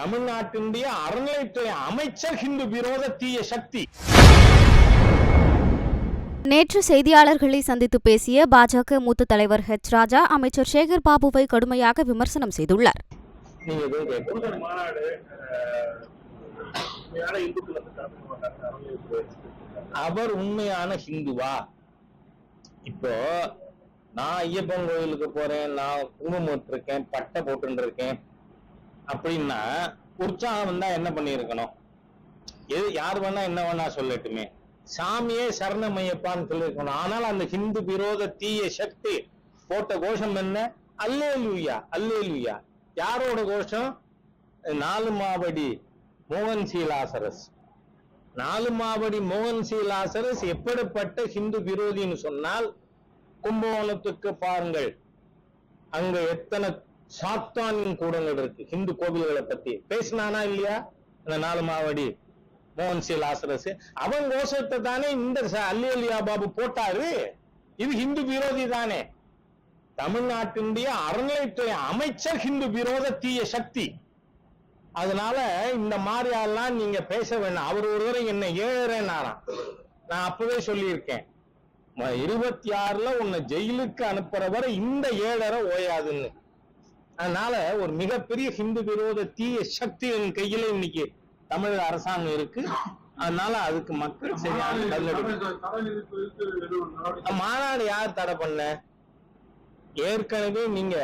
தமிழ்நாட்டினுடைய அறநிலையத்துறை அமைச்சர் ஹிந்து விரோத தீய சக்தி. நேற்று செய்தியாளர்களை சந்தித்து பேசிய பாஜக மூத்த தலைவர் ஹெச் ராஜா அமைச்சர் சேகர் பாபுவை கடுமையாக விமர்சனம் செய்துள்ளார். அவர் உண்மையான ஹிந்துவா? இப்போ நான் ஐயப்பன் கோயிலுக்கு போறேன், நான் குங்குமம் இருக்கேன், பட்டை போட்டு இருக்கேன் அப்படின்னா உற்சாகம் வந்தா என்ன பண்ணிருக்கணும்? யார் வேணா என்ன வேணா சொல்லட்டுமே, சாமியே சரணமையப்பான்னு சொல்லிருக்கணும். ஆனால் அந்த ஹிந்து விரோத தீய சக்தி போட்ட கோஷம் என்ன? அல்லேலூயா அல்லேலூயா. யாரோட கோஷம்? 4 மாவடி மோகன் சி லாசரஸ். 4 மாவடி மோகன் சி லாசரஸ் எப்படிப்பட்ட ஹிந்து விரோதின்னு சொன்னால், கும்பகோணத்துக்கு பாருங்கள், அங்க எத்தனை சாத்தானின் கூடங்கள் இருக்கு. ஹிந்து கோவில்களை பத்தி பேசினானா இல்லையா? அந்த 4 மாவடி மோகன் சி லாசரஸ் அவன் கோஷத்தை தானே இந்த அல்லேலூயா பாபு போட்டாரு. இது ஹிந்து விரோதி தானே. தமிழ்நாட்டினுடைய அறநிலையத்துறை அமைச்சர் ஹிந்து விரோத தீய சக்தி. அதனால இந்த மாதிரி எல்லாம் நீங்க பேச வேண்டாம். அவர் ஒருவரை என்ன 7.5 நான் அப்பவே சொல்லியிருக்கேன், 26ல உன்னை ஜெயிலுக்கு அனுப்புறவரை இந்த 7.5 ஓயாதுன்னு. அதனால ஒரு மிகப்பெரிய ஹிந்து விரோத தீய சக்தியின் கையில இன்னைக்கு தமிழக அரசாங்கம் இருக்கு. அதனால அதுக்கு மக்கள் சரியான மாநாடு யார் தடை பண்ண? ஏற்கனவே நீங்க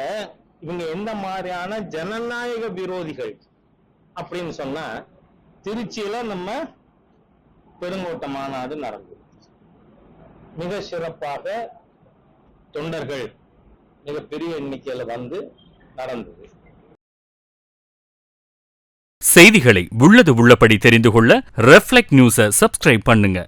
இவங்க எந்த மாதிரியான ஜனநாயக விரோதிகள் அப்படின்னு சொன்னா, திருச்சியில நம்ம பெருங்கோட்ட மாநாடு நடந்தது. மிக சிறப்பாக தொண்டர்கள் மிகப்பெரிய எண்ணிக்கையில வந்து நடந்தது. செய்திகளை உள்ளது உள்ளபடி தெரிந்து கொள்ள ரெஃப்ளெக்ட் நியூஸை சப்ஸ்கிரைப் பண்ணுங்க.